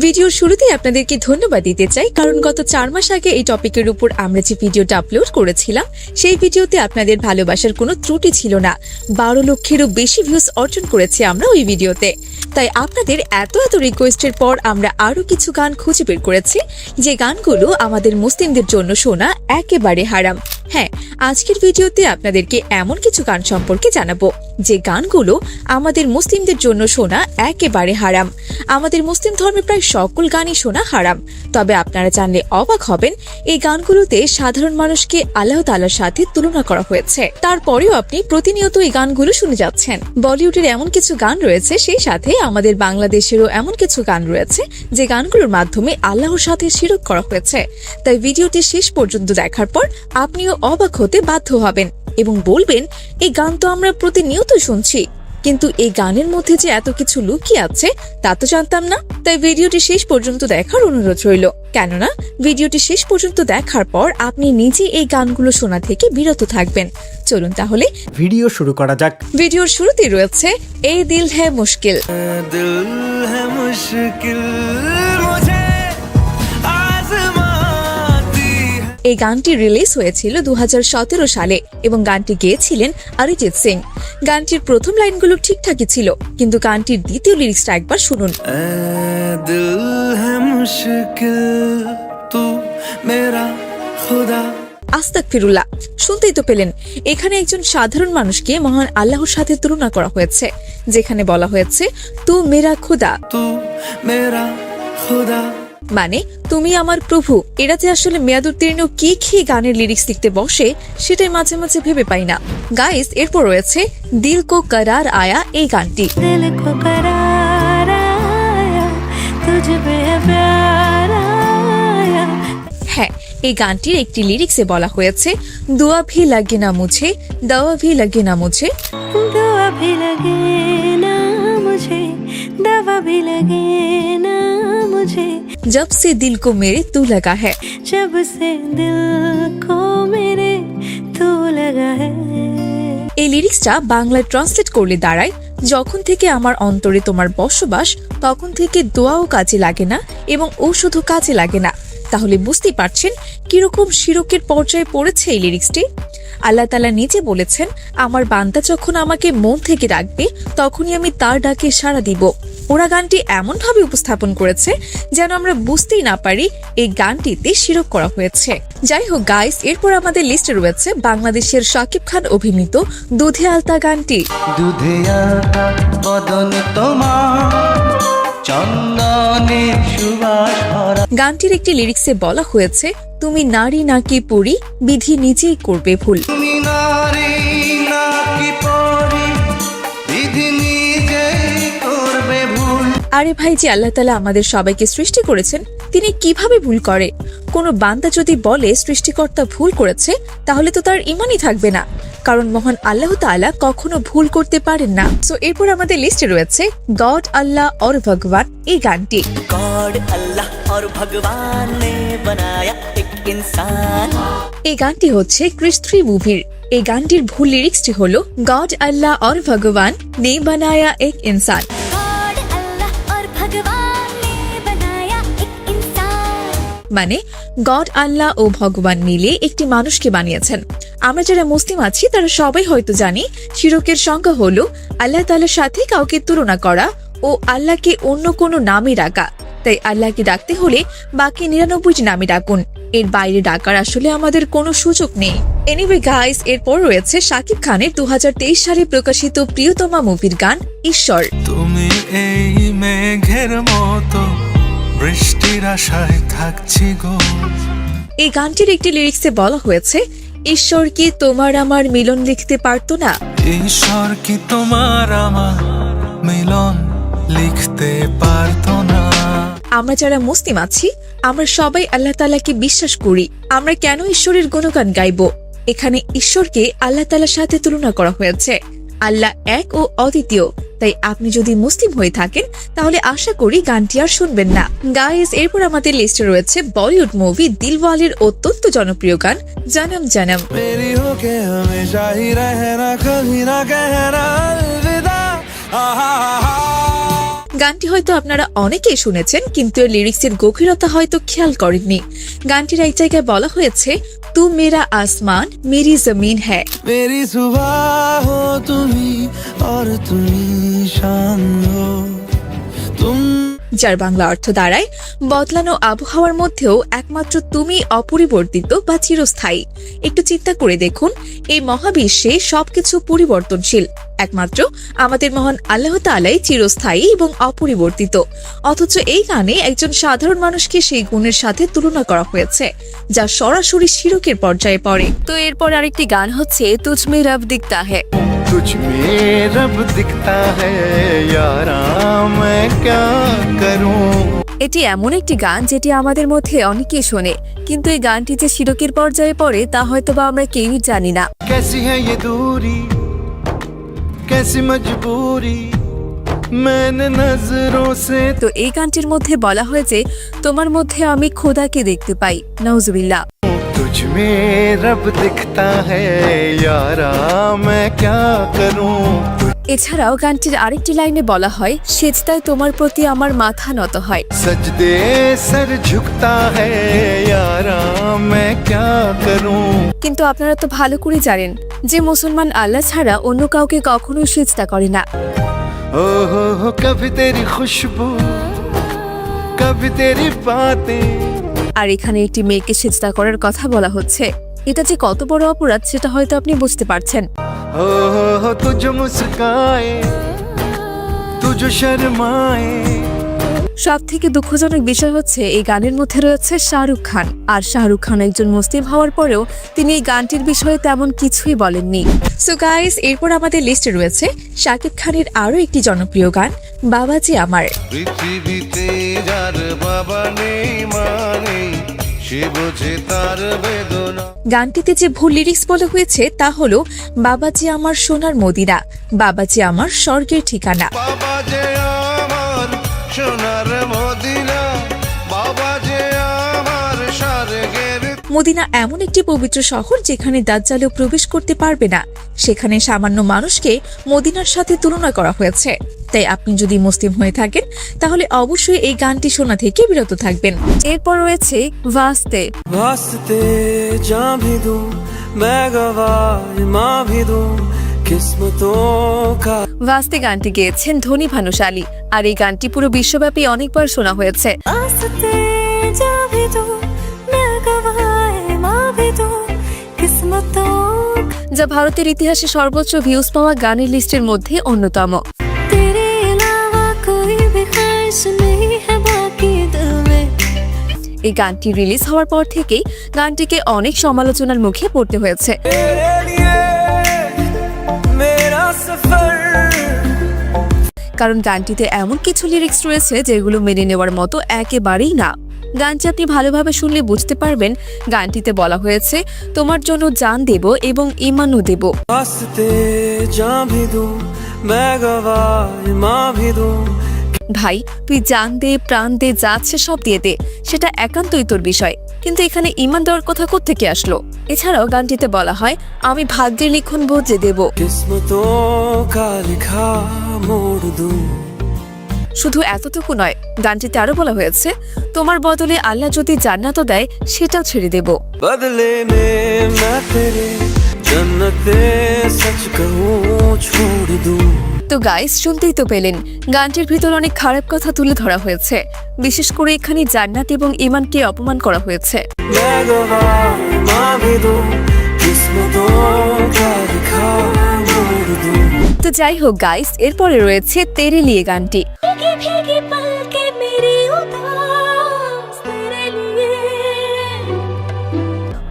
ভিডিওর শুরুতেই আপনাদেরকে ধন্যবাদ দিতে চাই, কারণ গত 4 মাস আগে এই টপিকের উপর আমরা যে ভিডিওটা আপলোড করেছিলাম সেই ভিডিওতে আপনাদের ভালোবাসার কোনো ত্রুটি ছিল না। 12 লক্ষেরও বেশি ভিউজ অর্জন করেছি আমরা ওই ভিডিওতে। তাই আপনাদের এত রিকোয়েস্টের পর আমরা আরো কিছু গান খুঁজে বের করেছি, যে গানগুলো আমাদের মুসলিমদের জন্য শোনা একেবারে হারাম। হ্যাঁ, আজকের ভিডিওতে আপনাদেরকে এমন কিছু গান সম্পর্কে জানাবো যে গানগুলো আমাদের মুসলিমদের জন্য শোনা একেবারে হারাম। আমাদের মুসলিম ধর্মে প্রায় সকল গানই শোনা হারাম, তবে আপনারা জানলে অবাক হবেন এই গানগুলোতে সাধারণ মানুষকে আল্লাহ তাআলার সাথে তুলনা করা হয়েছে। তারপরেও আপনি প্রতিনিয়ত এই গানগুলো শুনে যাচ্ছেন। বলিউডের এমন কিছু গান রয়েছে, সেই সাথে আমাদের বাংলাদেশেরও এমন কিছু গান রয়েছে যে গানগুলোর মাধ্যমে আল্লাহর সাথে শিরক করা হয়েছে। তাই ভিডিওটি শেষ পর্যন্ত দেখার পর আপনিও অবাক হতে বাধ্য হবেন এবং বলবেন, এই গান তো আমরা প্রতিনিয়ত শুনছি, কিন্তু এই গানের মধ্যে যে এত কিছু লুকিয়ে আছে তা তো জানতাম না। তাই ভিডিওটি শেষ পর্যন্ত দেখার অনুরোধ রইল, কেননা ভিডিওটি শেষ পর্যন্ত দেখার পর আপনি নিজে এই গানগুলো শোনা থেকে বিরত থাকবেন। চলুন তাহলে ভিডিও শুরু করা যাক। ভিডিওর শুরুতে রয়েছে এ দিল হ্যায় মুশকিল। এই গানটি রিলিজ হয়েছিল 2017 সালে এবং গানটি গেয়েছিলেন অরিজিৎ সিং। গানটির প্রথম লাইনগুলো ঠিকঠাকই ছিল, কিন্তু গানটির দ্বিতীয় লিরিক্সটা একবার শুনুন। আস্তাগফিরুল্লাহ, শুনতেই তো পেলেন, এখানে একজন সাধারণ মানুষকে মহান আল্লাহর সাথে তুলনা করা হয়েছে, যেখানে বলা হয়েছে তু মেরা খুদা, মানে তুমি আমার প্রভু। এরা যে আসলে মেয়াদুত্তীর্ণ কি খেয়ে গানের লিরিক্স লিখতে বসে সেটাই মাঝে মাঝে ভেবে পাই না। গাইস, এরপর রয়েছে দিল কো করার আয়া এই গানটি। হ্যাঁ, এই গানটির একটি লিরিক্সে বলা হয়েছে দুয়া ভি লাগে না মুঝে, দাওয়া ভি লাগে না মুঝে, दुआ भी लगे ना मुझे, दवा भी लगे ना मुझे, जब से दिल को मेरे तू लगा है। जब से दिल को मेरे तू लगा है। এই লিরিক্সটা বাংলায় ট্রান্সলেট করলে দাঁড়ায়, যখন থেকে আমার অন্তরে তোমার বসবাস, তখন থেকে দোয়াও কাজে লাগে না এবং ঔষধও কাজে লাগে না। তাহলে বুঝতেই পারছেন কিরকম শিরকের পর্যায়ে পড়েছে এই লিরিক্সটি। আল্লাহ তাআলা নিজে বলেছেন, আমার বান্দা যখন আমাকে মন থেকে ডাকবে তখনই আমি তার ডাকে সাড়া দিব। ওরা গানটি এমন ভাবে উপস্থাপন করেছে যেন আমরা বুঝতেই না পারি এই গানটিতে শিরক করা হয়েছে। যাই হোক গাইস, এরপর আমাদের লিস্টে রয়েছে বাংলাদেশের শাকিব খান অভিনীত দুধে আলতা গানটি। দুধে আলতা বদন তোমার, চন্দনের সুবাস ভরা। গানটির একটি লিরিক্সে বলা হয়েছে, তুমি নারী নাকি পুরী, বিধি নিজেই করবে ভুল। তুমি নারী নাকি পরী, বিধি নিজেই করবে ভুল। আরে ভাই, যে আল্লাহ তাআলা আমাদের সবাইকে সৃষ্টি করেছেন তিনি কিভাবে ভুল করে? কোনো বান্দা যদি বলে সৃষ্টিকর্তা ভুল করেছে, তাহলে তো তার ঈমানই থাকবে না, কারণ মহান আল্লাহ তাআলা কখনো ভুল করতে পারেন না। সো এরপর আমাদের লিস্টে রয়েছে গড আল্লাহ और ভগবান এই গানটি। गॉड अल्लाह और भगवान ने बनाया एक इंसान। এই গানটি হচ্ছে ক্রিস 3 মুভির। এই গানটির ভুল লিরিক্সটি হলো গড আল্লাহ और ভগবান ने बनाया एक इंसान, गॉड अल्लाह और भगवान ने बनाया एक इंसान। মানে গড আল্লাহ ও ভগবান মিলে একটি মানুষকে বানিয়েছেন। আমরা যারা মুসলিম আছি তারা সবাই হয়তো জানি শিরকের সংজ্ঞা হলো আল্লাহ তাআলার সাথে কাউকে তুলনা করা ও আল্লাহকে অন্য কোনো নামে ডাকা। তাই আল্লাহকে ডাকতে হলে বাকি 99টি নামে ডাকুন, এর বাইরে ডাকার আসলে আমাদের কোনো সুযোগ নেই। এনিওয়ে গাইস, এরপর রয়েছে শাকিব খানের 2023 সালে প্রকাশিত প্রিয়তমা মুভির গান ঈশ্বর। তুমি এই মেঘের মতো বৃষ্টির আশায় থাকছি গো। এই গানটির একটি লিরিক্সে বলা হয়েছে, ঈশ্বর কি তোমার আমার মিলন লিখতে পারতো না? ঈশ্বর কি তোমার আমার মিলন লিখতে পারতো না? আমরা যারা মুসলিম আছি আমরা সবাই আল্লাহ তাআলাকে বিশ্বাস করি, আমরা কেন ঈশ্বরের গুণগান গাইব? এখানে ঈশ্বরকে আল্লাহ তাআলার সাথে তুলনা করা হয়েছে। আল্লাহ এক ও অদ্বিতীয়, তাই আপনি যদি মুসলিম হয়ে থাকেন তাহলে আশা করি গানটি আর শুনবেন না। গাইস, এরপর আমাদের লিস্টে রয়েছে বলিউড মুভি দিলওয়ালের অত্যন্ত জনপ্রিয় গান জনম জনম। मेरी होके हमेशा ही रहना, कभी ना कहना अलविदा। গানটি হয়তো আপনারা অনেকেই শুনেছেন, কিন্তু এর লিরিক্সের গভীরতা হয়তো খেয়াল করেননি। গানটির এক জায়গায় বলা হয়েছে, তু মেরা আসমান মেরি জমিন হ্যায়। मेरी सुबह हो तुम्ही और तुम्ही शाम हो तुम। যার বাংলা অর্থ দাঁড়ায়, বদলানো আবহাওয়ার মধ্যেও একমাত্র তুমি অপরিবর্তিত বা চিরস্থায়ী। একটু চিন্তা করে দেখুন, এই মহাবিশ্বে সবকিছু পরিবর্তনশীল, একমাত্র আমাদের মহান আল্লাহ তাআলাই চিরস্থায়ী এবং অপরিবর্তিত। অথচ এই গানে একজন সাধারণ মানুষকে সেই গুণের সাথে তুলনা করা হয়েছে, যা সরাসরি শিরকের পর্যায়ে পড়ে। তো এরপর আরেকটি গান হচ্ছে তুঝ মে রব দিখতা হ্যায়। तुझ में रब दिखता है यारा मैं क्या करूं। এটি এমন একটি গান যেটি আমাদের মধ্যে অনেকেই শোনে, কিন্তু এই গানটি যে শিরকের পর্যায়ে পড়ে তা হয়তোবা আমরা কেউই জানি না। कैसी है ये दूरी कैसी मजबूरी मैंने नजरों से। তো এই গানটির মধ্যে বলা হয়েছে, তোমার মধ্যে আমি খোদাকে দেখতে পাই। নাউজুবিল্লাহ। तुझ में रब दिखता है यारा मैं क्या करूं। এছাড়াও গানটির আরেকটি লাইনে বলা হয়, সেজদায় তোমার প্রতি আমার মাথা নত হয়। सजदे सर झुकता है यारा मैं क्या करूं। কিন্তু আপনারা তো ভালো করে জানেন যে মুসলমান আল্লাহ ছাড়া অন্য কাউকে কখনোই সেজদা করে না। ओ हो कभी तेरी खुशबू कभी तेरी बातें। আর এখানে একটি মেয়েকে সেজদা করার কথা বলা হচ্ছে। এটা যে কত বড় অপরাধ সেটা হয়তো আপনি বুঝতে পারছেন। हो तू जो मुस्काए तू जो शर्माए। সব থেকে দুঃখজনক বিষয় হচ্ছে, এই গানের মধ্যে রয়েছে শাহরুখ খান। আর শাহরুখ খান একজন মুসলিম হওয়ার পরেও তিনি এই গানটির বিষয়ে তেমন কিছুই বলেননি। সো গাইস, এরপর আমাদের লিস্টে রয়েছে শাকিব খানের আরো একটি জনপ্রিয় গান, বাবাজি আমার। পৃথিবীতে যার বাবা নেই মা নেই, সে বোঝে তার বেদনা। গানটিতে যে ভুল লিরিক্স বলা হয়েছে তা হলো, বাবাজি আমার সোনার মদিনা, বাবাজি আমার স্বর্গের ঠিকানা। বাবা যে আমার সোনার মদিনা, বাবা যে আমার স্বর্গের। মদিনা এমন একটি পবিত্র শহর যেখানে দাজ্জালও প্রবেশ করতে পারবে না। সেখানে সামান্য মানুষকে মদিনার সাথে তুলনা করা হয়েছে। তাই আপনি যদি মুসলিম হয়ে থাকেন তাহলে অবশ্যই এই গানটি শোনা থেকে বিরত থাকবেন। এরপর রয়েছে ওয়াস্তে। वास्ते जां भी दूं मैं गवाह मां भी दूं किस्मतों का। ওয়াস্তে গানটি গেয়েছেন ধনী ভানুশালী, আর এই গানটি পুরো বিশ্বব্যাপী অনেকবার শোনা হয়েছে। आसते जा भी दो मैं गवाए मां भी दो किस्मतों যা ভারতের ইতিহাসে সর্বোচ্চ ভিউজ পাওয়া গানের লিস্টের মধ্যে অন্যতম। तेरे अलावा कोई भी ख्वाहिश नहीं है बाकी दिल में। এই গানটি রিলিজ হওয়ার পর থেকেই গানটিকে অনেক সমালোচনার মুখে পড়তে হয়েছে। तेरे लिए मेरा सफर। কারণ গানটিতে এমন কিছু লিরিক্স রয়েছে যেগুলো মেনে নেওয়ার মতো একেবারেই না। গানটি আপনি ভালোভাবে শুনলে বুঝতে পারবেন, গানটিতে বলা হয়েছে, তোমার জন্য জান দেব এবং ঈমানও দেব। वास्ते जां भी दूं मैं गवाह मां भी दूं। ভাই, তুই জান দে, প্রাণ দে, যা আছে সব দিয়ে দে, সেটা একান্তই তোর বিষয়। কিন্তু এখানে ঈমান দেওয়ার কথা কোত্থেকে আসলো? এছাড়াও গানটিতে বলা হয়, আমি ভাগ্যের লিখন বদলে দেব। किस्मतों का लिखा मोड़ दूं। শুধু এতটুকু নয়, গানটিতে আরো বলা হয়েছে, তোমার বদলে আল্লাহ যদি জান্নাতও দেয় সেটাও ছেড়ে দেব। बदले में मैं तेरे जन्नते सच कहूँ छोड़ दूं। তো গাইস, শুনতেই তো পেলেন, গানটির ভিতর অনেক খারাপ কথা তুলে ধরা হয়েছে। বিশেষ করে এখানে জান্নাত এবং ঈমানকে অপমান করা হয়েছে। मैं गवाह मां भी दूं किस्मतों का लिखा मोड़ दूं। তো যাই হোক গাইস, এরপরে রয়েছে তেরে লিয়ে গানটি। भीगी भीगी पलके मेरी उदास तेरे लिए।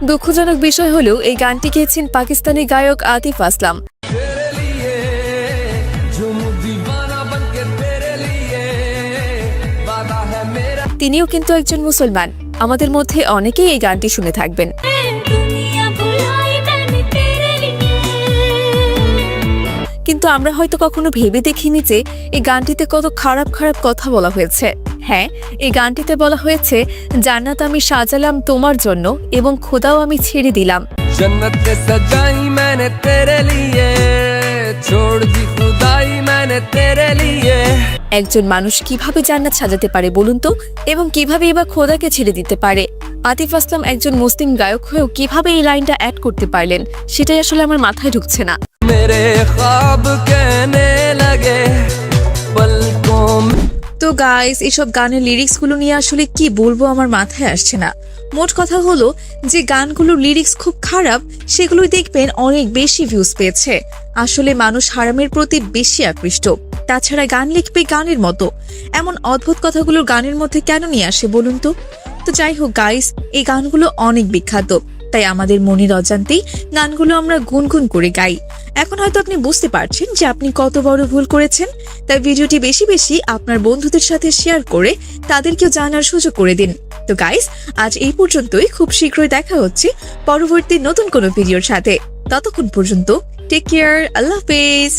দুঃখজনক বিষয় হলো, এই গানটি গেয়েছেন পাকিস্তানি গায়ক আতিফ আসলাম। তিনিও কিন্তু একজন মুসলমান। আমাদের মধ্যে অনেকেই এই গানটি শুনে থাকবেন। दुनिया भुलाई मैंने तेरे लिए। কিন্তু আমরা হয়তো কখনো ভেবে দেখিনি যে এই গানটিতে কত খারাপ খারাপ কথা বলা হয়েছে। হ্যাঁ, এই গানটিতে বলা হয়েছে, জান্নাত আমি সাজালাম তোমার জন্য এবং খোদাও আমি ছেড়ে দিলাম। जन्नत सजाई मैंने तेरे लिए छोड़ दी खुदाई मैंने तेरे लिए একজন মানুষ কিভাবে জান্নাত সাজাতে পারে বলুন তো, এবং কিভাবে এবার খোদাকে ছেড়ে দিতে পারে? আতিফ আসলাম একজন মুসলিম গায়ক হয়েও কিভাবে এই লাইনটা অ্যাড করতে পারলেন, সেটাই আসলে আমার মাথায় ঢুকছে না। मेरे ख्वाब कहने लगे पलकों में তো গাইস, এসব গানের লিরিক্সগুলো নিয়ে আসলে কি বলবো আমার মাথায় আসছে না। মোট কথা হলো যে গানগুলোর লিরিক্স খুব খারাপ সেগুলোই দেখবেন অনেক বেশি ভিউজ পেয়েছে। আসলে মানুষ হারামের প্রতি বেশি আকৃষ্ট। তাছাড়া গান লিখবে গানের মতো, এমন অদ্ভুত কথাগুলো গানের মধ্যে কেন নিয়ে আসে বলুন তো? তো যাই হোক গাইস, এই গানগুলো অনেক বিখ্যাত, তাই আমাদের মনের অজান্তেই গানগুলো আমরা গুনগুন করে গাই। এখন হয়তো আপনি বুঝতে পারছেন যে আপনি কত বড় ভুল করেছেন, তাই ভিডিওটি বেশি বেশি আপনার বন্ধুদের সাথে শেয়ার করে তাদেরকেও জানার সুযোগ করে দিন। তো গাইস, আজ এই পর্যন্তই। খুব শীঘ্রই দেখা হচ্ছে পরবর্তী নতুন কোনো ভিডিওর সাথে। ততক্ষণ পর্যন্ত টেক কেয়ার, আল্লাহ হাফেজ।